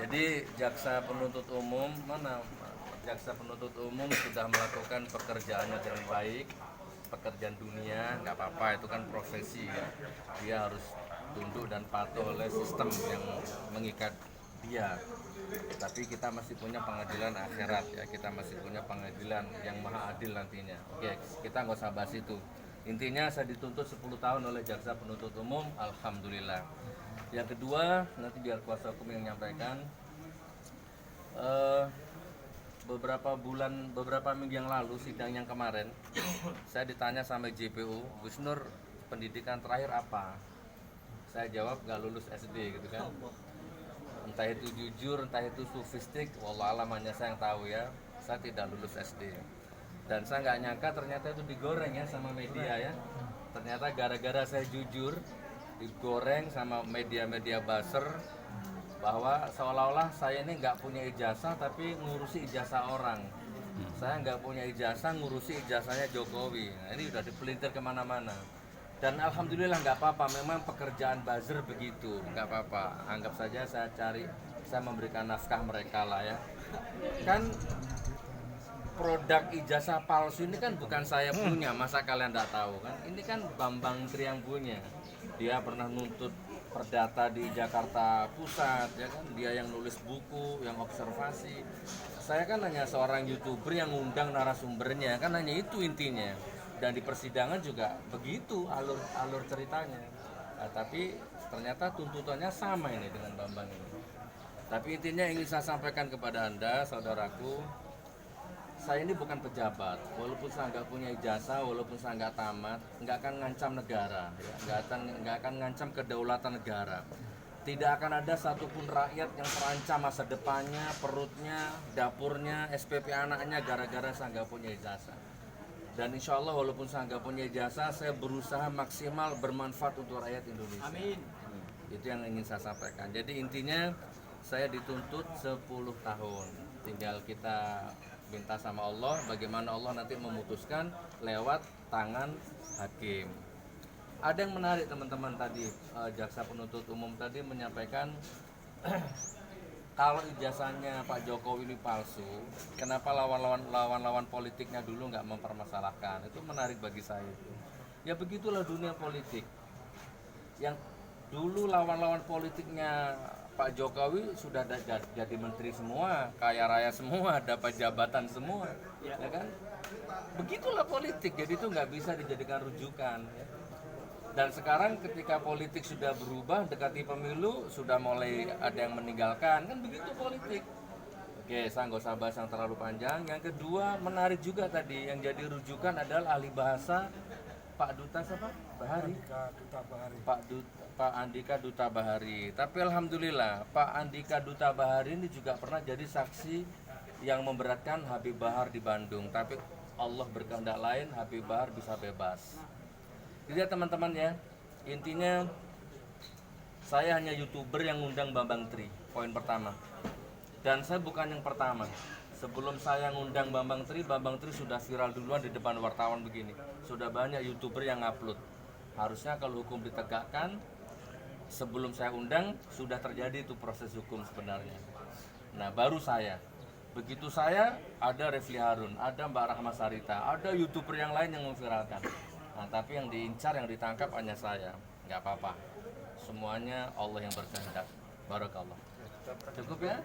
Jadi jaksa penuntut umum jaksa penuntut umum sudah melakukan pekerjaannya dengan baik, pekerjaan dunia nggak apa-apa, itu kan profesi ya. Dia harus tunduk dan patuh oleh sistem yang mengikat dia. Tapi kita masih punya pengadilan akhirat ya, kita masih punya pengadilan yang maha adil nantinya. Oke, kita nggak usah bahas itu. Intinya saya dituntut 10 tahun oleh jaksa penuntut umum, alhamdulillah. Yang kedua, nanti biar kuasa hukum yang menyampaikan. Eh, beberapa minggu yang lalu sidang yang kemarin saya ditanya sama JPU, Gus Nur pendidikan terakhir apa? Saya jawab gak lulus SD gitu kan. Entah itu jujur, entah itu sufistik, wallah alam hanya saya yang tahu ya. Saya tidak lulus SD. Dan saya nggak nyangka ternyata itu digoreng ya sama media ya. Ternyata gara-gara saya jujur digoreng sama media-media buzzer bahwa seolah-olah saya ini nggak punya ijazah tapi ngurusi ijazah orang. Saya nggak punya ijazah ngurusi ijazahnya Jokowi. Nah, ini udah dipelintir kemana-mana. Dan alhamdulillah nggak apa-apa, memang pekerjaan buzzer begitu, nggak apa-apa. Anggap saja saya memberikan nafkah mereka lah ya. Kan produk ijazah palsu ini kan bukan saya punya, masa kalian nggak tahu kan? Ini kan Bambang Tri yang punya. Dia pernah nuntut perdata di Jakarta Pusat, ya kan? Dia yang nulis buku, yang observasi. Saya kan hanya seorang YouTuber yang ngundang narasumbernya, kan hanya itu intinya. Dan di persidangan juga begitu alur ceritanya. Nah, tapi ternyata tuntutannya sama ini dengan Bambang ini. Tapi intinya ingin saya sampaikan kepada Anda, saudaraku, saya ini bukan pejabat, walaupun saya nggak punya ijazah, walaupun saya nggak tamat, nggak akan ngancam negara, ya. nggak akan ngancam kedaulatan negara. Tidak akan ada satupun rakyat yang terancam masa depannya, perutnya, dapurnya, SPP anaknya gara-gara saya nggak punya ijazah. Dan insya Allah walaupun saya nggak punya ijazah, saya berusaha maksimal bermanfaat untuk rakyat Indonesia. Amin. Itu yang ingin saya sampaikan. Jadi intinya saya dituntut 10 tahun. Tinggal kita minta sama Allah bagaimana Allah nanti memutuskan lewat tangan hakim. Ada yang menarik teman-teman tadi, jaksa penuntut umum tadi menyampaikan kalau ijazahnya Pak Jokowi ini palsu, kenapa lawan-lawan politiknya dulu nggak mempermasalahkan? Itu menarik bagi saya. Ya begitulah dunia politik. Yang dulu lawan-lawan politiknya Pak Jokowi sudah jadi menteri semua, kaya raya semua, dapat jabatan semua, ya kan? Begitulah politik, jadi itu nggak bisa dijadikan rujukan. Ya. Dan sekarang ketika politik sudah berubah, dekati pemilu, sudah mulai ada yang meninggalkan, kan begitu politik. Oke, saya nggak usah bahas yang terlalu panjang. Yang kedua, menarik juga tadi, yang jadi rujukan adalah ahli bahasa Pak Duta siapa? Bahari. Pak Andika Duta Bahari. Tapi alhamdulillah Pak Andika Duta Bahari ini juga pernah jadi saksi yang memberatkan Habib Bahar di Bandung. Tapi Allah berkehendak lain, Habib Bahar bisa bebas. Jadi ya teman-teman ya, intinya saya hanya YouTuber yang ngundang Bambang Tri, poin pertama. Dan saya bukan yang pertama. Sebelum saya ngundang Bambang Tri sudah viral duluan di depan wartawan begini. Sudah banyak YouTuber yang upload. Harusnya kalau hukum ditegakkan, sebelum saya undang sudah terjadi itu proses hukum sebenarnya. Nah baru saya. Begitu saya ada Refli Harun, ada Mbak Rahma Sarita, ada YouTuber yang lain yang memviralkan. Nah tapi yang diincar, yang ditangkap hanya saya. Nggak apa-apa. Semuanya Allah yang berkehendak. Barakallah. Cukup ya?